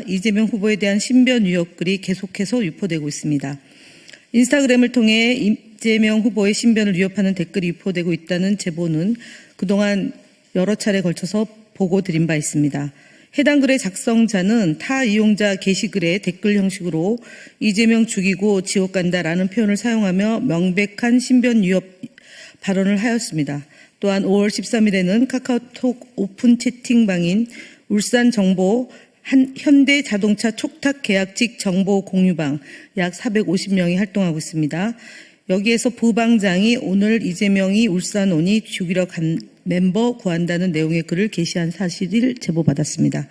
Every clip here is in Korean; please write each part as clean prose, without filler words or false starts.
이재명 후보에 대한 신변 의혹글이 계속해서 유포되고 있습니다. 인스타그램을 통해 이재명 후보의 신변을 위협하는 댓글이 유포되고 있다는 제보는 그동안 여러 차례 걸쳐서 보고드린 바 있습니다. 해당 글의 작성자는 타 이용자 게시글에 댓글 형식으로 이재명 죽이고 지옥 간다라는 표현을 사용하며 명백한 신변 위협 발언을 하였습니다. 또한 5월 13일에는 카카오톡 오픈 채팅방인 울산정보 현대자동차 촉탁 계약직 정보 공유방 약 450명이 활동하고 있습니다. 여기에서 부방장이 오늘 이재명이 울산 오니 죽이러 간 멤버 구한다는 내용의 글을 게시한 사실을 제보받았습니다.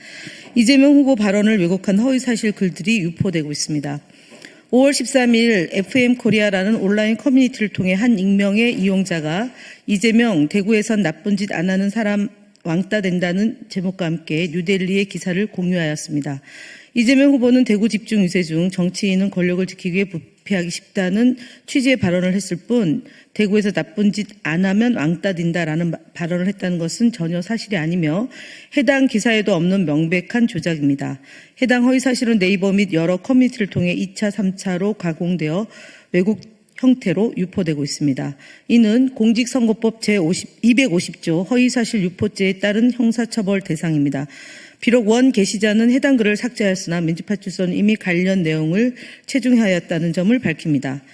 이재명 후보 발언을 왜곡한 허위사실 글들이 유포되고 있습니다. 5월 13일 FM코리아라는 온라인 커뮤니티를 통해 한 익명의 이용자가 이재명 대구에선 나쁜 짓 안 하는 사람 왕따 된다는 제목과 함께 뉴델리의 기사를 공유하였습니다. 이재명 후보는 대구 집중 유세 중 정치인은 권력을 지키기 위해 부패하기 쉽다는 취지의 발언을 했을 뿐 대구에서 나쁜 짓 안 하면 왕따 된다라는 발언을 했다는 것은 전혀 사실이 아니며 해당 기사에도 없는 명백한 조작입니다. 해당 허위사실은 네이버 및 여러 커뮤니티를 통해 2차, 3차로 가공되어 왜곡 형태로 유포되고 있습니다. 이는 공직선거법 제250조 허위사실 유포죄에 따른 형사처벌 대상입니다. 비록 원 게시자는 해당 글을 삭제하였으나 민주파출소는 이미 관련 내용을 체중하였다는 점을 밝힙니다.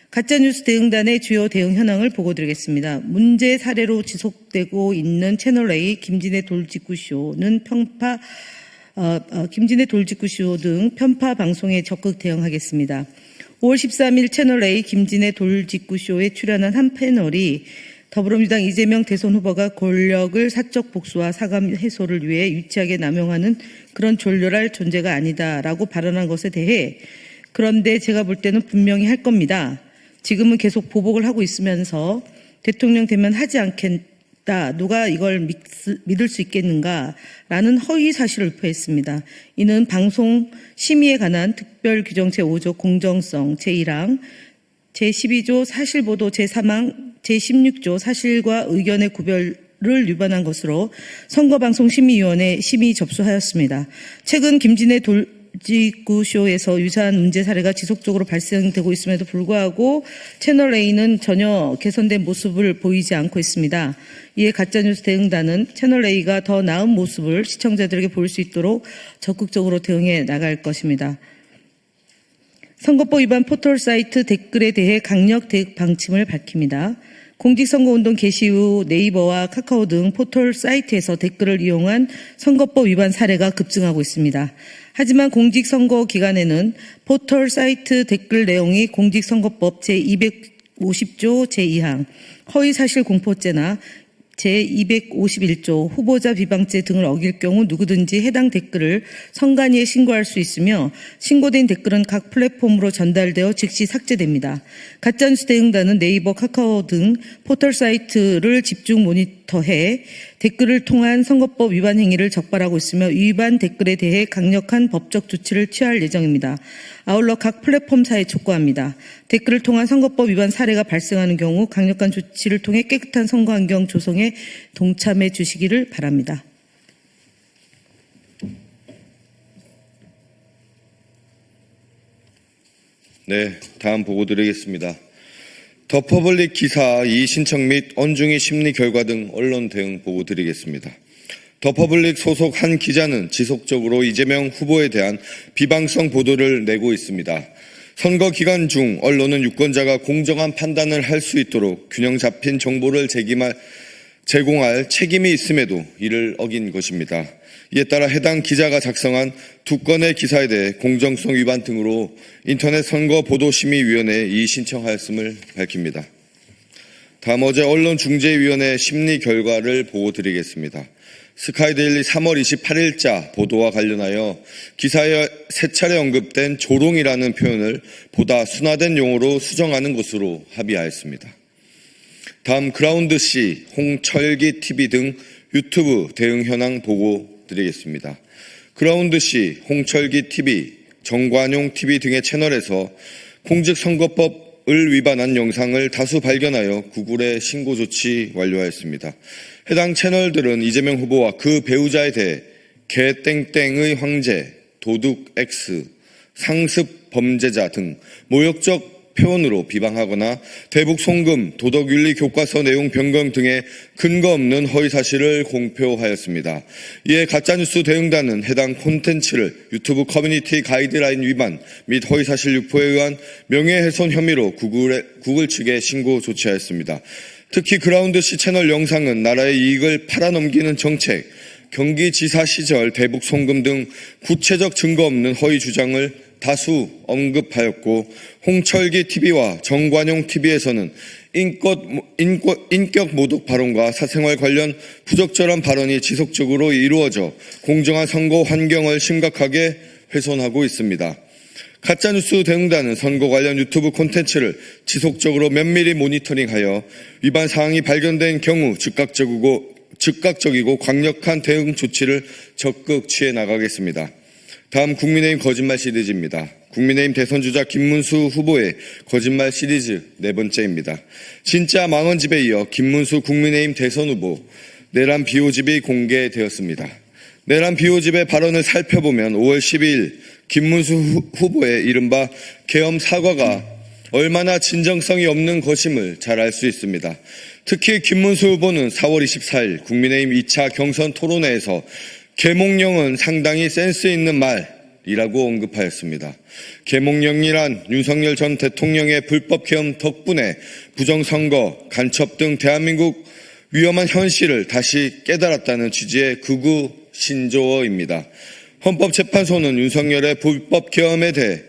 가짜뉴스 대응단의 주요 대응 현황을 보고드리겠습니다. 문제 사례로 지속되고 있는 채널A 김진애 돌직구쇼는 김진애 돌직구쇼 등 편파 방송에 적극 대응하겠습니다. 5월 13일 채널A 김진애 돌직구쇼에 출연한 한 패널이 더불어민주당 이재명 대선 후보가 권력을 사적 복수와 사감 해소를 위해 유치하게 남용하는 그런 졸렬할 존재가 아니다라고 발언한 것에 대해 그런데 제가 볼 때는 분명히 할 겁니다. 지금은 계속 보복을 하고 있으면서 대통령 되면 하지 않겠다. 누가 이걸 믿을 수 있겠는가라는 허위 사실을 유포했습니다. 이는 방송 심의에 관한 특별규정 제5조 공정성 제1항 제12조 사실보도 제3항 제16조 사실과 의견의 구별을 위반한 것으로 선거방송심의위원회 심의 접수하였습니다. 최근 김진애 돌직구쇼에서 유사한 문제 사례가 지속적으로 발생되고 있음에도 불구하고 채널A는 전혀 개선된 모습을 보이지 않고 있습니다. 이에 가짜뉴스 대응단은 채널A가 더 나은 모습을 시청자들에게 보일 수 있도록 적극적으로 대응해 나갈 것입니다. 선거법 위반 포털 사이트 댓글에 대해 강력 대응 방침을 밝힙니다. 공직선거운동 개시 후 네이버와 카카오 등 포털 사이트에서 댓글을 이용한 선거법 위반 사례가 급증하고 있습니다. 하지만 공직선거 기간에는 포털 사이트 댓글 내용이 공직선거법 제250조 제2항 허위사실 공포죄나 제251조 후보자 비방죄 등을 어길 경우 누구든지 해당 댓글을 선관위에 신고할 수 있으며 신고된 댓글은 각 플랫폼으로 전달되어 즉시 삭제됩니다. 가짜뉴스 대응단은 네이버, 카카오 등 포털 사이트를 집중 모니터해 댓글을 통한 선거법 위반 행위를 적발하고 있으며 위반 댓글에 대해 강력한 법적 조치를 취할 예정입니다. 아울러 각 플랫폼사에 촉구합니다. 댓글을 통한 선거법 위반 사례가 발생하는 경우 강력한 조치를 통해 깨끗한 선거 환경 조성에 동참해 주시기를 바랍니다. 네, 다음 보고 드리겠습니다. 더 퍼블릭 기사 이의신청 및 언중이 심리 결과 등 언론 대응 보고 드리겠습니다. 더 퍼블릭 소속 한 기자는 지속적으로 이재명 후보에 대한 비방성 보도를 내고 있습니다. 선거 기간 중 언론은 유권자가 공정한 판단을 할 수 있도록 균형 잡힌 정보를 제공할 책임이 있음에도 이를 어긴 것입니다. 이에 따라 해당 기자가 작성한 2건의 기사에 대해 공정성 위반 등으로 인터넷 선거보도심의위원회에 이의 신청하였음을 밝힙니다. 다음 어제 언론중재위원회 심리 결과를 보고 드리겠습니다. 스카이데일리 3월 28일자 보도와 관련하여 기사에 3차례 언급된 조롱이라는 표현을 보다 순화된 용어로 수정하는 것으로 합의하였습니다. 다음 그라운드C, 홍철기 TV 등 유튜브 대응 현황 보고 드리겠습니다. 그라운드C, 홍철기 TV, 정관용 TV 등의 채널에서 공직선거법을 위반한 영상을 다수 발견하여 구글에 신고 조치 완료하였습니다. 해당 채널들은 이재명 후보와 그 배우자에 대해 개땡땡의 황제 도둑 X, 상습 범죄자 등 모욕적 표현으로 비방하거나 대북 송금, 도덕윤리 교과서 내용 변경 등의 근거 없는 허위사실을 공표하였습니다. 이에 가짜뉴스 대응단은 해당 콘텐츠를 유튜브 커뮤니티 가이드라인 위반 및 허위사실 유포에 의한 명예훼손 혐의로 구글 측에 신고 조치하였습니다. 특히 그라운드C 채널 영상은 나라의 이익을 팔아넘기는 정책, 경기지사 시절 대북 송금 등 구체적 증거 없는 허위 주장을 다수 언급하였고, 홍철기 TV와 정관용 TV에서는 인격 모독 발언과 사생활 관련 부적절한 발언이 지속적으로 이루어져 공정한 선거 환경을 심각하게 훼손하고 있습니다. 가짜뉴스 대응단은 선거 관련 유튜브 콘텐츠를 지속적으로 면밀히 모니터링하여 위반 사항이 발견된 경우 즉각적이고 강력한 대응 조치를 적극 취해 나가겠습니다. 다음 국민의힘 거짓말 시리즈입니다. 국민의힘 대선주자 김문수 후보의 거짓말 시리즈 네 번째입니다. 진짜 망언집에 이어 김문수 국민의힘 대선 후보 내란 비호집이 공개되었습니다. 내란 비호집의 발언을 살펴보면 5월 12일 김문수 후보의 이른바 계엄 사과가 얼마나 진정성이 없는 것임을 잘 알 수 있습니다. 특히 김문수 후보는 4월 24일 국민의힘 2차 경선 토론회에서 계몽령은 상당히 센스 있는 말이라고 언급하였습니다. 계몽령이란 윤석열 전 대통령의 불법 계엄 덕분에 부정선거, 간첩 등 대한민국 위험한 현실을 다시 깨달았다는 취지의 극우 신조어입니다. 헌법재판소는 윤석열의 불법 계엄에 대해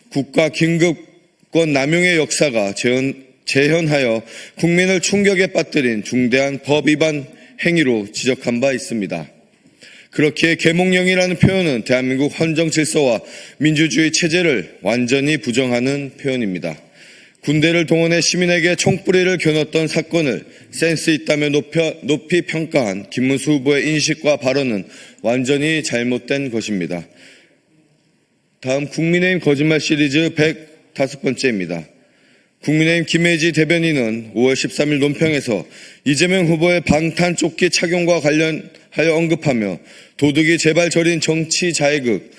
국가 긴급권 남용의 역사가 재현하여 국민을 충격에 빠뜨린 중대한 법 위반 행위로 지적한 바 있습니다. 그렇기에 계몽령이라는 표현은 대한민국 헌정 질서와 민주주의 체제를 완전히 부정하는 표현입니다. 군대를 동원해 시민에게 총뿌리를 겨눴던 사건을 센스 있다며 높이 평가한 김문수 후보의 인식과 발언은 완전히 잘못된 것입니다. 다음 국민의힘 거짓말 시리즈 105번째입니다. 국민의힘 김혜지 대변인은 5월 13일 논평에서 이재명 후보의 방탄조끼 착용과 관련하여 언급하며 도둑이 제발 저린 정치 자해극,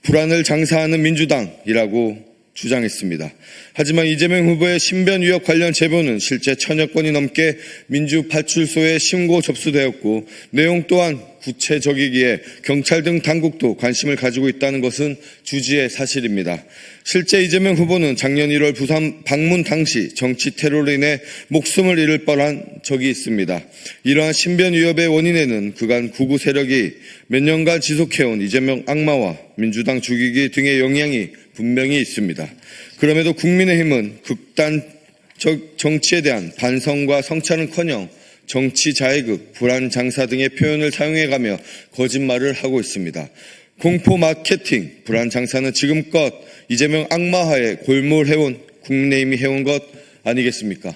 불안을 장사하는 민주당이라고 주장했습니다. 하지만 이재명 후보의 신변 위협 관련 제보는 실제 1000여 건이 넘게 민주파출소에 신고 접수되었고 내용 또한 구체적이기에 경찰 등 당국도 관심을 가지고 있다는 것은 주지의 사실입니다. 실제 이재명 후보는 작년 1월 부산 방문 당시 정치 테러로 인해 목숨을 잃을 뻔한 적이 있습니다. 이러한 신변 위협의 원인에는 그간 구구 세력이 몇 년간 지속해온 이재명 악마와 민주당 죽이기 등의 영향이 분명히 있습니다. 그럼에도 국민의힘은 극단적 정치에 대한 반성과 성찰은커녕 정치 자해극, 불안 장사 등의 표현을 사용해가며 거짓말을 하고 있습니다. 공포 마케팅, 불안 장사는 지금껏 이재명 악마하에 골몰해온 국민의힘이 해온 것 아니겠습니까?